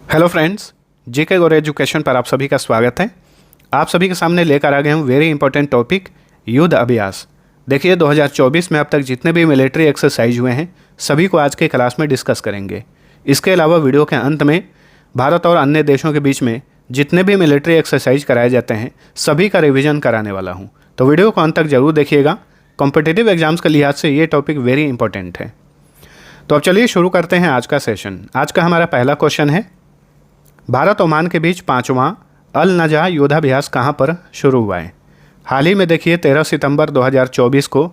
Hello friends, जेके गौर education पर आप सभी का स्वागत है। आप सभी के सामने लेकर आ गए हम वेरी इंपॉर्टेंट टॉपिक युद्ध अभ्यास। देखिए 2024 में अब तक जितने भी मिलिट्री एक्सरसाइज हुए हैं सभी को आज के क्लास में डिस्कस करेंगे। इसके अलावा वीडियो के अंत में भारत और अन्य देशों के बीच में जितने भी मिलिट्री एक्सरसाइज कराए जाते हैं सभी का रिविजन कराने वाला हूँ, तो वीडियो को अंत तक जरूर देखिएगा। कॉम्पिटिटिव एग्जाम्स के लिहाज से ये टॉपिक वेरी इंपॉर्टेंट है। तो अब चलिए शुरू करते हैं आज का सेशन। आज का हमारा पहला क्वेश्चन है, भारत ओमान के बीच 5वां अल नजा युद्धाभ्यास कहाँ पर शुरू हुआ है। हाल ही में देखिए 13 सितंबर 2024 को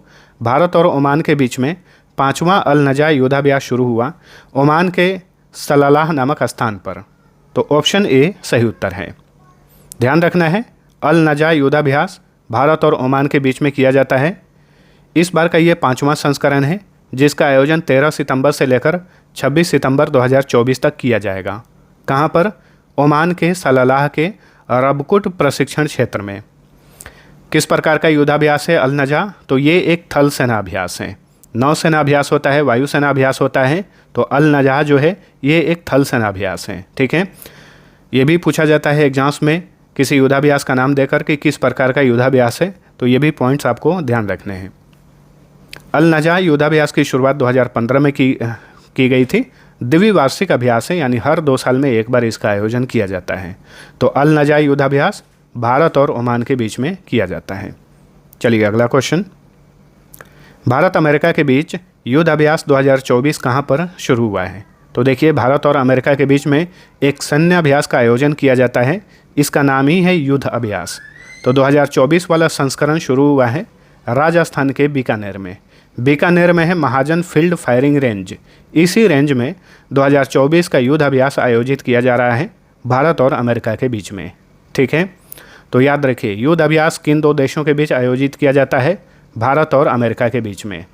भारत और ओमान के बीच में 5वां अल नजा युद्धाभ्यास शुरू हुआ ओमान के सलालाह नामक स्थान पर। तो ऑप्शन ए सही उत्तर है। ध्यान रखना है, अल नजा युद्धाभ्यास भारत और ओमान के बीच में किया जाता है। इस बार का ये 5वां संस्करण है जिसका आयोजन 13 सितंबर से लेकर 26 सितंबर 2024 तक किया जाएगा। कहाँ पर? ओमान के सलालाह के रबकुट प्रशिक्षण क्षेत्र में। किस प्रकार का युद्धाभ्यास है अल नजा? तो ये एक थल सेना अभ्यास है। नौसेना अभ्यास होता है, वायुसेना अभ्यास होता है, तो अल नजा जो है ये एक थल सेना अभ्यास है। ठीक है, ये भी पूछा जाता है एग्जाम्स में किसी युद्धाभ्यास का नाम देकर कि किस प्रकार का युद्धाभ्यास है, तो ये भी पॉइंट्स आपको ध्यान रखने हैं। अल नजा युद्धाभ्यास की शुरुआत 2015 में की गई थी। द्विवार्षिक अभ्यास है, यानी हर 2 साल में एक बार इसका आयोजन किया जाता है। तो अल नजा युद्धाभ्यास भारत और ओमान के बीच में किया जाता है। चलिए अगला क्वेश्चन, भारत अमेरिका के बीच युद्ध अभ्यास 2024 कहाँ पर शुरू हुआ है। तो देखिए भारत और अमेरिका के बीच में एक सैन्य अभ्यास का आयोजन किया जाता है, इसका नाम ही है युद्ध अभ्यास। तो 2024 वाला संस्करण शुरू हुआ है राजस्थान के बीकानेर में। बीकानेर में है महाजन फील्ड फायरिंग रेंज। इसी रेंज में 2024 का युद्ध अभ्यास आयोजित किया जा रहा है भारत और अमेरिका के बीच में। ठीक है, तो याद रखिए युद्ध अभ्यास किन 2 देशों के बीच आयोजित किया जाता है? भारत और अमेरिका के बीच में।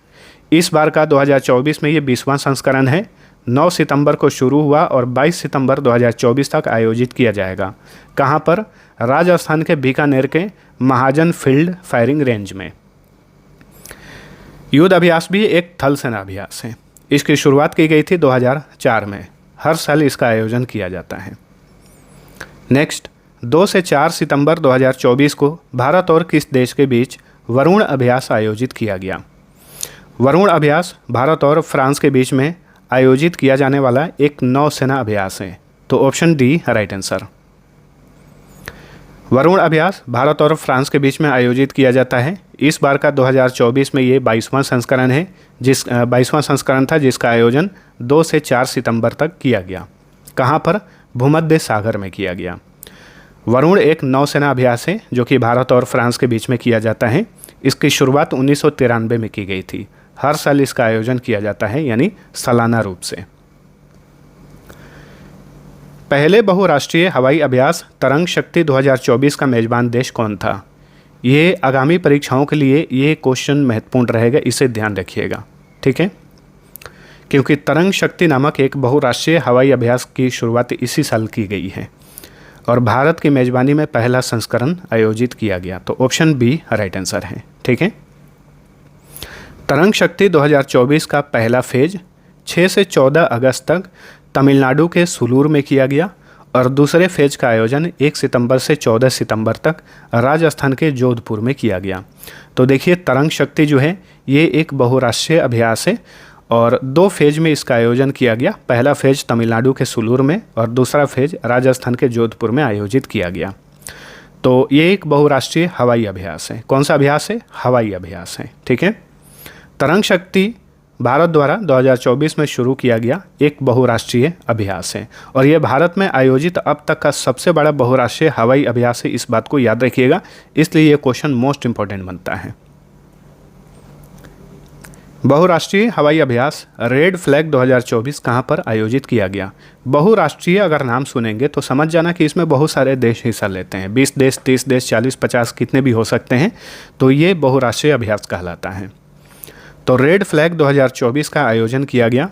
इस बार का 2024 में ये 20वां संस्करण है। 9 सितंबर को शुरू हुआ और 22 सितंबर 2024 तक आयोजित किया जाएगा। कहाँ पर? राजस्थान के बीकानेर के महाजन फील्ड फायरिंग रेंज में। युद्ध अभ्यास भी एक थल सेना अभ्यास है। इसकी शुरुआत की गई थी 2004 में। हर साल इसका आयोजन किया जाता है। नेक्स्ट, 2 से 4 सितंबर 2024 को भारत और किस देश के बीच वरुण अभ्यास आयोजित किया गया। वरुण अभ्यास भारत और फ्रांस के बीच में आयोजित किया जाने वाला एक नौसेना अभ्यास है। तो option D right answer. Varun अभ्यास भारत और फ्रांस के बीच में आयोजित किया जाता है। इस बार का 2024 में ये 22वां संस्करण है, 22वां संस्करण था जिसका आयोजन 2 से 4 सितंबर तक किया गया। कहाँ पर? भूमध्य सागर में किया गया। वरुण एक नौसेना अभ्यास है जो कि भारत और फ्रांस के बीच में किया जाता है। इसकी शुरुआत 1993 में की गई थी। हर साल इसका आयोजन किया जाता है, यानी सालाना रूप से। पहले बहुराष्ट्रीय हवाई अभ्यास तरंग शक्ति 2024 का मेजबान देश कौन था? ये आगामी परीक्षाओं के लिए ये क्वेश्चन महत्वपूर्ण रहेगा, इसे ध्यान रखिएगा। ठीक है, क्योंकि तरंग शक्ति नामक एक बहुराष्ट्रीय हवाई अभ्यास की शुरुआत इसी साल की गई है और भारत की मेजबानी में पहला संस्करण आयोजित किया गया। तो ऑप्शन बी राइट आंसर है। ठीक है, तरंग शक्ति 2024 का पहला फेज 6 से 14 अगस्त तक तमिलनाडु के सुलूर में किया गया और दूसरे फेज का आयोजन 1 सितंबर से 14 सितंबर तक राजस्थान के जोधपुर में किया गया। तो देखिए तरंग शक्ति जो है ये एक बहुराष्ट्रीय अभ्यास है और 2 फेज में इसका आयोजन किया गया। पहला फेज तमिलनाडु के सुलूर में और दूसरा फेज राजस्थान के जोधपुर में आयोजित किया गया। तो ये एक बहुराष्ट्रीय हवाई अभ्यास है। कौन सा अभ्यास है? हवाई अभ्यास है। ठीक है, तरंग शक्ति भारत द्वारा 2024 में शुरू किया गया एक बहुराष्ट्रीय अभ्यास है और यह भारत में आयोजित अब तक का सबसे बड़ा बहुराष्ट्रीय हवाई अभ्यास है। इस बात को याद रखिएगा, इसलिए यह क्वेश्चन मोस्ट इंपॉर्टेंट बनता है। बहुराष्ट्रीय हवाई अभ्यास रेड फ्लैग 2024 कहाँ पर आयोजित किया गया? बहुराष्ट्रीय अगर नाम सुनेंगे तो समझ जाना कि इसमें बहुत सारे देश हिस्सा लेते हैं। 20 देश, 30 देश, 40, 50 कितने भी हो सकते हैं। तो ये बहुराष्ट्रीय अभ्यास कहलाता है। तो रेड फ्लैग 2024 का आयोजन किया गया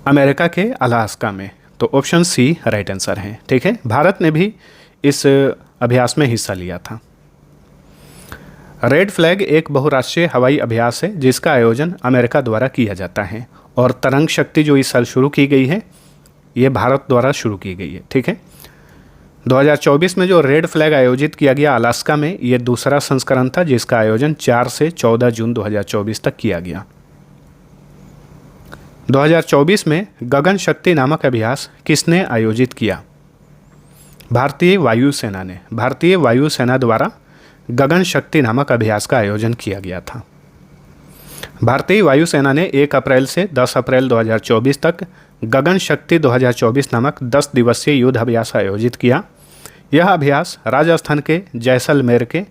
अमेरिका के अलास्का में। तो ऑप्शन सी राइट आंसर है। ठीक है, भारत ने भी इस अभ्यास में हिस्सा लिया था। रेड फ्लैग एक बहुराष्ट्रीय हवाई अभ्यास है जिसका आयोजन अमेरिका द्वारा किया जाता है और तरंग शक्ति जो इस साल शुरू की गई है ये भारत द्वारा शुरू की गई है। ठीक है, 2024 में जो रेड फ्लैग आयोजित किया गया अलास्का में, ये दूसरा संस्करण था जिसका आयोजन 4 से 14 जून 2024 तक किया गया। 2024 में गगन शक्ति नामक अभ्यास किसने आयोजित किया? भारतीय वायुसेना ने। भारतीय वायुसेना द्वारा गगन शक्ति नामक अभ्यास का आयोजन किया गया था। भारतीय वायुसेना ने 1 अप्रैल से 10 अप्रैल 2024 तक गगन शक्ति 2024 नामक 10 दिवसीय युद्ध अभ्यास आयोजित किया। यह अभ्यास राजस्थान के जैसलमेर के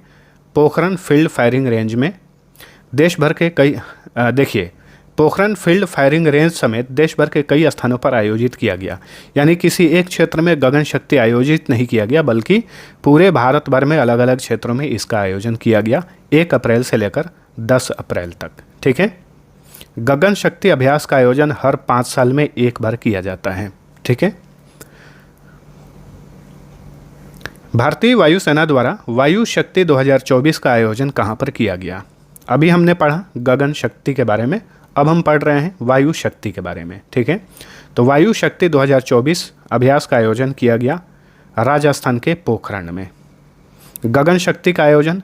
पोखरण फील्ड फायरिंग रेंज में देश भर के कई पोखरण फील्ड फायरिंग रेंज समेत देश भर के कई स्थानों पर आयोजित किया गया। यानी किसी एक क्षेत्र में गगन शक्ति आयोजित नहीं किया गया, बल्कि पूरे भारत भर में अलग अलग क्षेत्रों में इसका आयोजन किया गया 1 अप्रैल से लेकर 10 अप्रैल तक। ठीक है, गगन शक्ति अभ्यास का आयोजन हर 5 साल में एक बार किया जाता है। ठीक है, भारतीय वायुसेना द्वारा वायु शक्ति 2024 का आयोजन कहाँ पर किया गया? अभी हमने पढ़ा गगन शक्ति के बारे में, अब हम पढ़ रहे हैं वायु शक्ति के बारे में। ठीक है, तो वायु शक्ति 2024 अभ्यास का आयोजन किया गया राजस्थान के पोखरण में। गगन शक्ति का आयोजन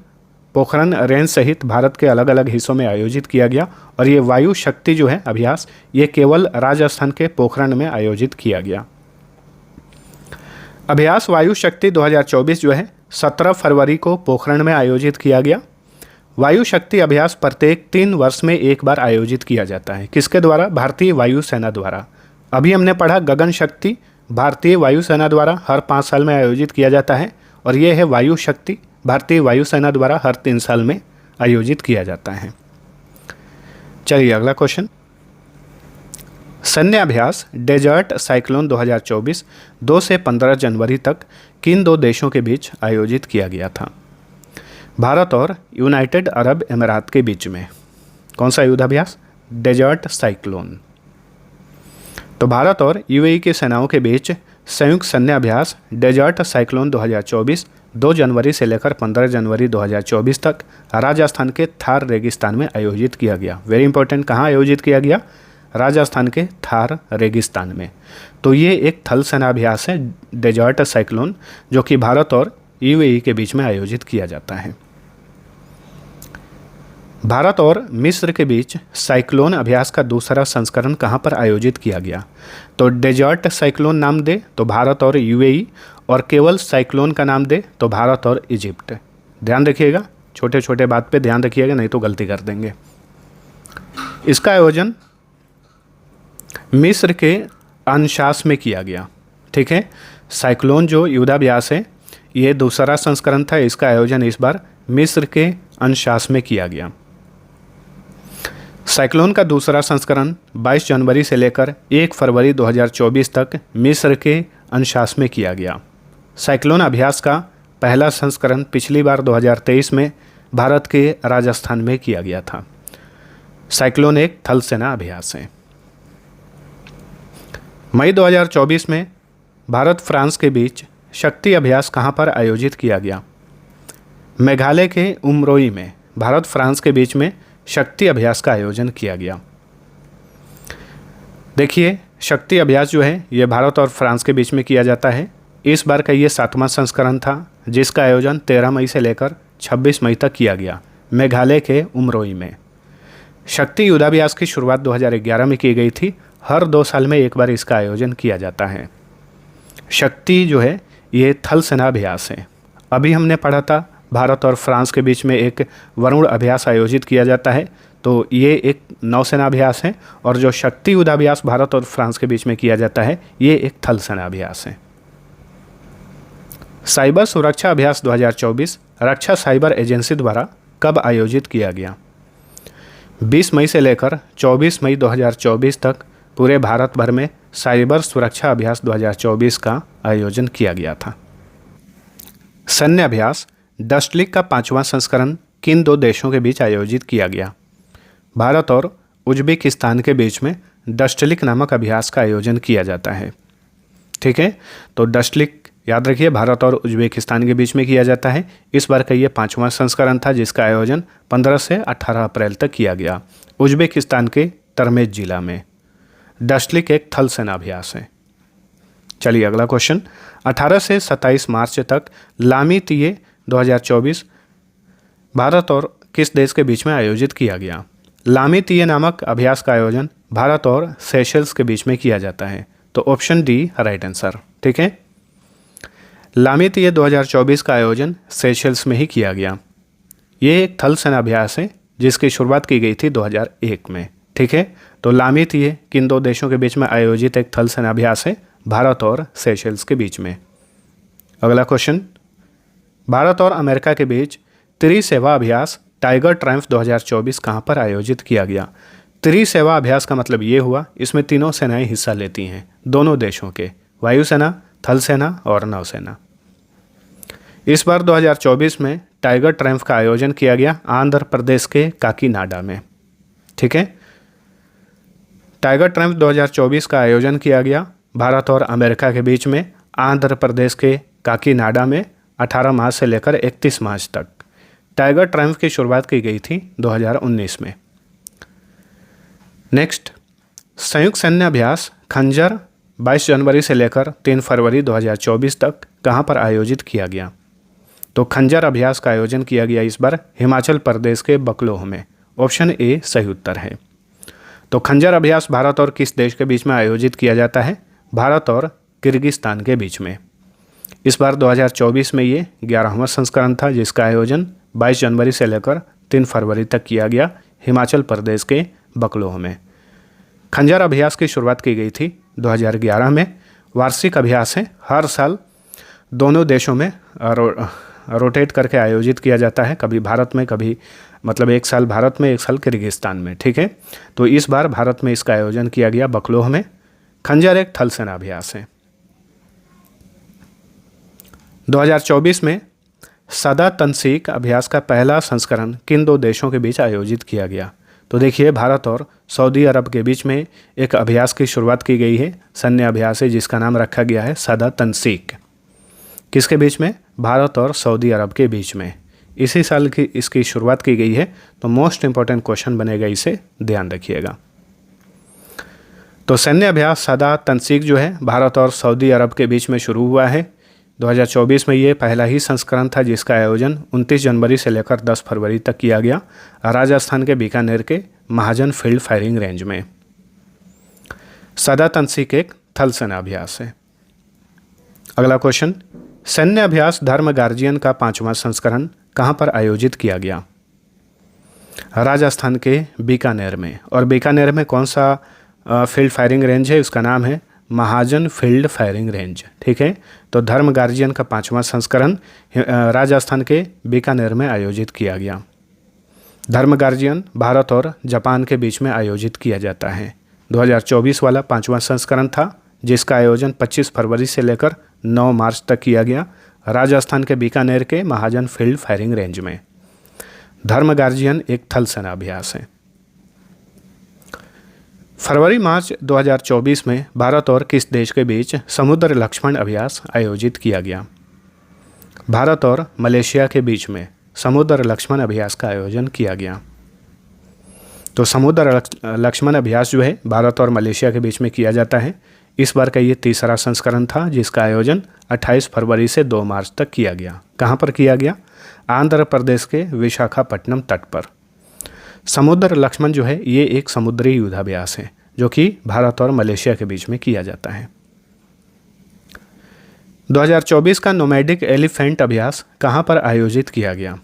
पोखरण रेंज सहित भारत के अलग अलग हिस्सों में आयोजित किया गया, और ये वायु शक्ति जो है अभ्यास, ये केवल राजस्थान के पोखरण में आयोजित किया गया। अभ्यास वायु शक्ति 2024 जो है 17 फरवरी को पोखरण में आयोजित किया गया। वायु शक्ति अभ्यास प्रत्येक 3 वर्ष में एक बार आयोजित किया जाता है। किसके द्वारा? भारतीय वायुसेना द्वारा। अभी हमने पढ़ा गगन शक्ति भारतीय वायुसेना द्वारा हर 5 साल में आयोजित किया जाता है, और ये है वायु शक्ति भारतीय वायुसेना द्वारा हर 3 साल में आयोजित किया जाता है। चलिए अगला क्वेश्चन। सैन्य अभ्यास डेजर्ट साइक्लोन 2024 2 से 15 जनवरी तक किन 2 देशों के बीच आयोजित किया गया था? भारत और यूनाइटेड अरब अमीरात के बीच में। कौन सा युद्धाभ्यास? Desert cyclone. तो भारत और यूएई की सेनाओं के बीच संयुक्त सैन्य अभ्यास डेजर्ट साइक्लोन 2024 2 जनवरी से लेकर 15 जनवरी 2024 तक राजस्थान के थार रेगिस्तान में आयोजित किया गया। वेरी इंपॉर्टेंट, कहाँ आयोजित किया गया? राजस्थान के थार रेगिस्तान में। तो ये एक थल सेना अभ्यास है डेजर्ट साइक्लोन, जो कि भारत और यूएई के बीच में आयोजित किया जाता है। भारत और मिस्र के बीच साइक्लोन अभ्यास का दूसरा संस्करण कहाँ पर आयोजित किया गया? तो डेजर्ट साइक्लोन नाम दे तो भारत और यूएई, और केवल साइक्लोन का नाम दे तो भारत और इजिप्ट। ध्यान रखिएगा, छोटे छोटे बात पे ध्यान रखिएगा, नहीं तो गलती कर देंगे। इसका आयोजन मिस्र के अंशास में किया गया। ठीक है, साइक्लोन जो युद्धाभ्यास है ये दूसरा संस्करण था, इसका आयोजन इस बार मिस्र के अंशास में किया गया। साइक्लोन का दूसरा संस्करण 22 जनवरी से लेकर 1 फरवरी 2024 तक मिस्र के अंशास में किया गया। साइक्लोन अभ्यास का पहला संस्करण पिछली बार 2023 में भारत के राजस्थान में किया गया था। साइक्लोन एक थल सेना अभ्यास है। मई 2024 में भारत फ्रांस के बीच शक्ति अभ्यास कहाँ पर आयोजित किया गया? मेघालय के उमरोई में भारत फ्रांस के बीच में शक्ति अभ्यास का आयोजन किया गया। देखिए, शक्ति अभ्यास जो है ये भारत और फ्रांस के बीच में किया जाता है। इस बार का ये 7वां संस्करण था, जिसका आयोजन 13 मई से लेकर 26 मई तक किया गया मेघालय के उमरोई में। शक्ति युद्धाभ्यास की शुरुआत 2011 में की गई थी। हर 2 साल में एक बार इसका आयोजन किया जाता है। शक्ति जो है ये थल सेना अभ्यास है। अभी हमने पढ़ा था भारत और फ्रांस के बीच में एक वरुण अभ्यास आयोजित किया जाता है, तो ये एक नौसेना अभ्यास है, और जो शक्ति युद्धाभ्यास भारत और फ्रांस के बीच में किया जाता है ये एक थल सेना अभ्यास है। साइबर सुरक्षा अभ्यास 2024 रक्षा साइबर एजेंसी द्वारा कब आयोजित किया गया? 20 मई से लेकर 24 मई 2024 तक पूरे भारत भर में साइबर सुरक्षा अभ्यास 2024 का आयोजन किया गया था। सैन्य अभ्यास डस्टलिक का 5वां संस्करण किन 2 देशों के बीच आयोजित किया गया? भारत और उज्बेकिस्तान के बीच में डस्टलिक नामक अभ्यास का आयोजन किया जाता है। ठीक है, तो डस्टलिक याद रखिए भारत और उज्बेकिस्तान के बीच में किया जाता है। इस बार का ये 5वां संस्करण था, जिसका आयोजन 15 से 18 अप्रैल तक किया गया उज्बेकिस्तान के तरमेज जिला में। डस्टलिक एक थल सेना अभ्यास है। चलिए अगला क्वेश्चन, 18 से 27 मार्च तक लामी तीये 2024 भारत और किस देश के बीच में आयोजित किया गया? लामी तीये नामक अभ्यास का आयोजन भारत और सेशल्स के बीच में किया जाता है। तो ऑप्शन डी राइट आंसर। ठीक है, लामी तीये 2024 का आयोजन सेशल्स में ही किया गया। ये एक थल सेना अभ्यास है जिसकी शुरुआत की गई थी 2001 में। ठीक है, तो लामी तीये किन दो देशों के बीच में आयोजित एक थल सेना अभ्यास है? भारत और सेशल्स के बीच में। अगला क्वेश्चन, भारत और अमेरिका के बीच त्रिसेवा अभ्यास टाइगर ट्रायम्फ 2024 कहाँ पर आयोजित किया गया? त्रिसेवा अभ्यास का मतलब ये हुआ इसमें तीनों सेनाएं हिस्सा लेती हैं, दोनों देशों के, वायुसेना, थल सेना और नौसेना। इस बार 2024 में टाइगर ट्रायम्फ का आयोजन किया गया आंध्र प्रदेश के काकीनाडा में। ठीक है, टाइगर ट्रायम्फ 2024 का आयोजन किया गया भारत और अमेरिका के बीच में आंध्र प्रदेश के काकीनाडा में 18 मार्च से लेकर 31 मार्च तक। टाइगर ट्रायम्फ की शुरुआत की गई थी 2019 में। नेक्स्ट, संयुक्त सैन्य अभ्यास खंजर 22 जनवरी से लेकर 3 फरवरी 2024 तक कहाँ पर आयोजित किया गया? तो खंजर अभ्यास का आयोजन किया गया इस बार हिमाचल प्रदेश के बकलोह में। ऑप्शन ए सही उत्तर है। तो खंजर अभ्यास भारत और किस देश के बीच में आयोजित किया जाता है? भारत और किर्गिस्तान के बीच में। इस बार 2024 में ये 11वां संस्करण था जिसका आयोजन 22 जनवरी से लेकर 3 फरवरी तक किया गया हिमाचल प्रदेश के बकलोह में। खंजर अभ्यास की शुरुआत की गई थी 2011 में। वार्षिक अभ्यास है, हर साल दोनों देशों में रोटेट करके आयोजित किया जाता है, कभी भारत में, कभी मतलब एक साल भारत में एक साल किर्गिस्तान में। ठीक है, तो इस बार भारत में इसका आयोजन किया गया बकलोह में। खंजर एक थल सेना अभ्यास है। 2024 में सदा तनसीक अभ्यास का पहला संस्करण किन दो देशों के बीच आयोजित किया गया? तो देखिए, भारत और सऊदी अरब के बीच में एक अभ्यास की शुरुआत की गई है, सैन्य अभ्यास है जिसका नाम रखा गया है सदा तनसीक। किसके बीच में? भारत और सऊदी अरब के बीच में। इसी साल की इसकी शुरुआत की गई है, तो मोस्ट इंपॉर्टेंट क्वेश्चन बनेगा, इसे ध्यान रखिएगा। तो सैन्य अभ्यास सदा तनसीक जो है भारत और सऊदी अरब के बीच में शुरू हुआ है 2024 में। ये पहला ही संस्करण था जिसका आयोजन 29 जनवरी से लेकर 10 फरवरी तक किया गया राजस्थान के बीकानेर के महाजन फील्ड फायरिंग रेंज में। सदा तनसीक एक थल सेना अभ्यास है। अगला क्वेश्चन, सैन्य अभ्यास धर्म गार्जियन का 5वां संस्करण कहाँ पर आयोजित किया गया? राजस्थान के बीकानेर में। और बीकानेर में कौन सा फील्ड फायरिंग रेंज है? उसका नाम है महाजन फील्ड फायरिंग रेंज। ठीक है, तो धर्म गार्जियन का 5वां संस्करण राजस्थान के बीकानेर में आयोजित किया गया। धर्म गार्जियन भारत और जापान के बीच में आयोजित किया जाता है। 2024 वाला 5वां संस्करण था जिसका आयोजन 25 फरवरी से लेकर 9 मार्च तक किया गया राजस्थान के बीकानेर के महाजन फील्ड फायरिंग रेंज में। धर्म गार्जियन एक थल सेना अभ्यास है। फरवरी मार्च 2024 में भारत और किस देश के बीच समुद्र लक्ष्मण अभ्यास आयोजित किया गया? भारत और मलेशिया के बीच में समुद्र लक्ष्मण अभ्यास का आयोजन किया गया। तो समुद्र लक्ष्मण अभ्यास जो है भारत और मलेशिया के बीच में किया जाता है। इस बार का ये तीसरा संस्करण था जिसका आयोजन 28 फरवरी से 2 मार्च तक किया गया। कहाँ पर किया गया? आंध्र प्रदेश के विशाखापट्टनम तट पर। समुद्र लक्ष्मण जो है ये एक समुद्री युद्धाभ्यास है जो कि भारत और मलेशिया के बीच में किया जाता है। 2024 का नोमैडिक एलिफेंट अभ्यास कहाँ पर आयोजित किया गया?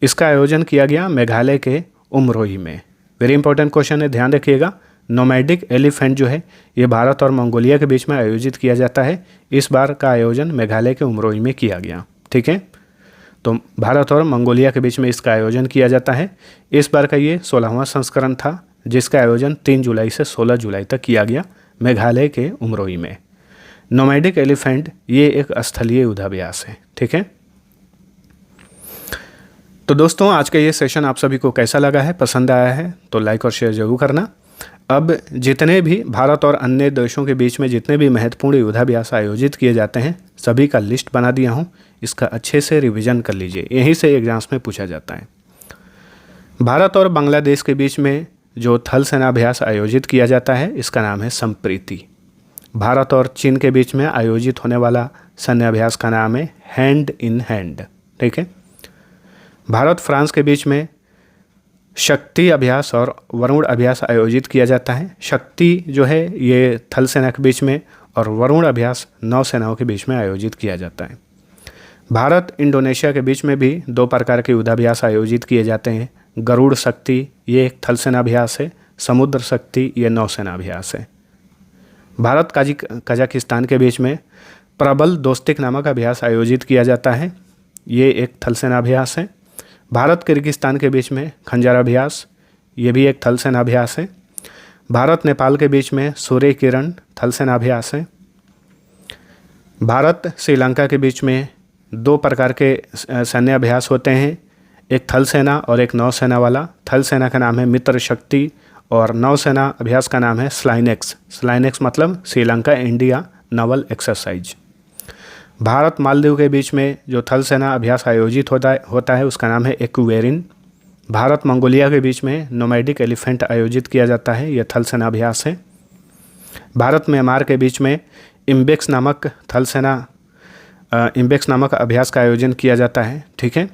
इसका आयोजन किया गया मेघालय के उमरोई में। वेरी इंपॉर्टेंट क्वेश्चन है, ध्यान रखिएगा। नोमैडिक एलिफेंट जो है ये भारत और मंगोलिया के बीच में आयोजित किया जाता है। इस बार का आयोजन मेघालय के उमरोई में किया गया। ठीक है, तो भारत और मंगोलिया के बीच में इसका आयोजन किया जाता है। इस बार का ये 16वां संस्करण था जिसका आयोजन 3 जुलाई से 16 जुलाई तक किया गया मेघालय के उमरोई में। नोमैडिक एलिफेंट ये एक स्थलीय युद्धाभ्यास है। ठीक है, तो दोस्तों आज का ये सेशन आप सभी को कैसा लगा है? पसंद आया है तो लाइक और शेयर जरूर करना। अब जितने भी भारत और अन्य देशों के बीच में जितने भी महत्वपूर्ण युद्धाभ्यास आयोजित किए जाते हैं सभी का लिस्ट बना दिया हूँ, इसका अच्छे से रिवीजन कर लीजिए, यहीं से एग्जाम्स में पूछा जाता है। भारत और बांग्लादेश के बीच में जो थल सेनाभ्यास आयोजित किया जाता है इसका नाम है संप्रीति। भारत और चीन के बीच में आयोजित होने वाला सैन्य अभ्यास का नाम है हैंड इन हैंड। ठीक है। भारत फ्रांस के बीच में शक्ति अभ्यास और वरुण अभ्यास आयोजित किया जाता है। शक्ति जो है ये थल सेना के बीच में और वरुण अभ्यास नौसेनाओं के बीच में आयोजित किया जाता है। भारत इंडोनेशिया के बीच में भी 2 प्रकार के युद्धाभ्यास आयोजित किए जाते हैं। गरुड़ शक्ति ये एक थल सेना अभ्यास है, समुद्र शक्ति ये नौसेना अभ्यास है। भारत कजाकिस्तान के बीच में प्रबल दोस्तिक नामक अभ्यास आयोजित किया जाता है, ये एक थल सेना अभ्यास है। भारत किर्गिस्तान के बीच में खंजर अभ्यास, ये भी एक थल सेना अभ्यास है। भारत नेपाल के बीच में सूर्य किरण थल सेना अभ्यास है। भारत श्रीलंका के बीच में 2 प्रकार के सैन्य अभ्यास होते हैं, एक थल सेना और एक नौसेना वाला। थल सेना का नाम है मित्र शक्ति और नौसेना अभ्यास का नाम है स्लाइनेक्स। स्लाइनेक्स मतलब Sri Lanka India novel exercise. Bharat Maldives के बीच में जो थल सेना अभ्यास आयोजित होता है उसका नाम है एक्वेरिन। भारत मंगोलिया के बीच में नोमैडिक एलिफेंट आयोजित किया जाता है, यह थल सेना अभ्यास है। भारत म्यांमार के बीच में इम्बेक्स नामक अभ्यास का आयोजन किया जाता है। ठीक है।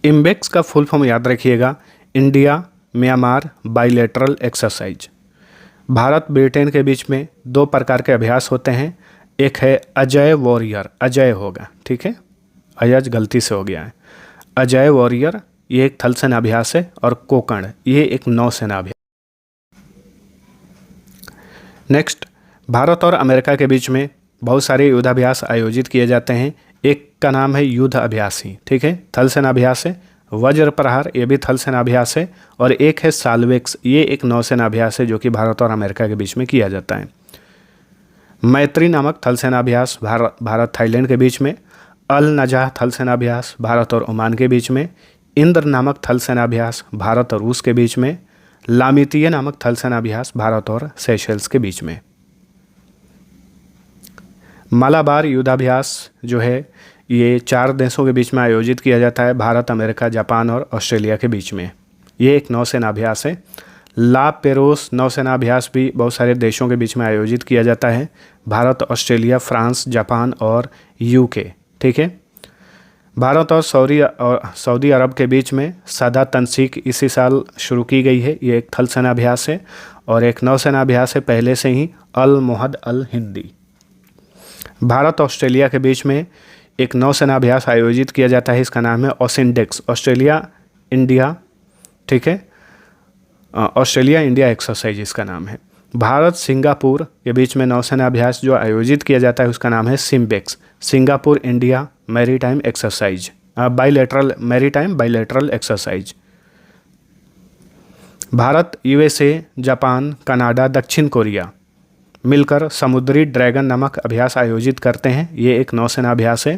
इम्बेक्स का फुल फॉर्म याद रखिएगा, India Myanmar bilateral exercise. Bharat Britain के बीच में 2 प्रकार के अभ्यास होते हैं, एक है अजय वॉरियर, अजय होगा, ठीक है, अयज गलती से हो गया है। अजय वॉरियर ये एक थल सेना अभ्यास है और कोकण ये एक नौसेना अभ्यास। नेक्स्ट, भारत और अमेरिका के बीच में बहुत सारे युद्धाभ्यास आयोजित किए जाते हैं। एक का नाम है युद्ध अभ्यास ही, ठीक है, थल सेना अभ्यास है। वज्र प्रहार ये भी थल सेना अभ्यास है। और एक है साल्वेक्स, ये एक नौसेना अभ्यास है जो कि भारत और अमेरिका के बीच में किया जाता है। मैत्री नामक थल सेना अभ्यास भारत थाईलैंड के बीच में। अल नजाह थल सेना अभ्यास भारत और ओमान के बीच में। इंद्र नामक थल सेना अभ्यास भारत और रूस के बीच में। लामितीय नामक थल सेना अभ्यास भारत और सेशेल्स के बीच में। मालाबार युद्धाभ्यास जो है ये 4 देशों के बीच में आयोजित किया जाता है, भारत, अमेरिका, जापान और ऑस्ट्रेलिया के बीच में। ये एक नौसेना अभ्यास है। ला पेरोस नौसेना अभ्यास भी बहुत सारे देशों के बीच में आयोजित किया जाता है, भारत, ऑस्ट्रेलिया, फ्रांस, जापान और यूके। ठीक है। भारत और सऊदी अरब के बीच में सदा तनसीक इसी साल शुरू की गई है, ये एक थल सेना अभ्यास है। और एक नौसेना अभ्यास है पहले से ही, अल मोहद अल हिंदी। भारत ऑस्ट्रेलिया के बीच में एक नौसेना अभ्यास आयोजित किया जाता है, इसका नाम है ओसिनडेक्स, ऑस्ट्रेलिया इंडिया, ठीक है, ऑस्ट्रेलिया इंडिया एक्सरसाइज इसका नाम है। भारत सिंगापुर के बीच में नौसेना अभ्यास जो आयोजित किया जाता है उसका नाम है SIMBEX, Singapore India maritime exercise, maritime bilateral exercise. Bharat, USA, Japan, Canada, दक्षिण कोरिया मिलकर समुद्री ड्रैगन नामक अभ्यास आयोजित करते हैं, ये एक नौसेना अभ्यास है।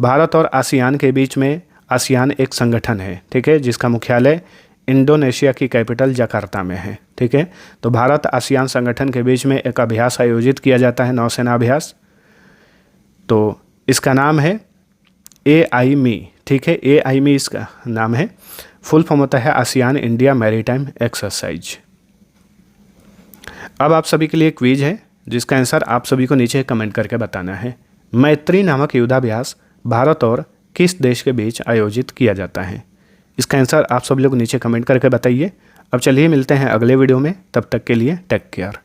भारत और आसियान के बीच में, आसियान एक संगठन है, ठीक है, जिसका मुख्यालय इंडोनेशिया की कैपिटल जकार्ता में है। ठीक है। तो भारत आसियान संगठन के बीच में एक अभ्यास आयोजित किया जाता है, नौसेना अभ्यास, तो इसका नाम है AIME, ठीक है, AIME इसका नाम है। फुल फॉर्म होता है आसियान इंडिया मैरीटाइम एक्सरसाइज। अब आप सभी के लिए क्विज है जिसका आंसर आप सभी को नीचे कमेंट करके बताना है। मैत्री नामक युद्धाभ्यास भारत और किस देश के बीच आयोजित किया जाता है? इसका आंसर आप सभी लोग नीचे कमेंट करके बताइए। अब चलिए मिलते हैं अगले वीडियो में, तब तक के लिए टेक केयर।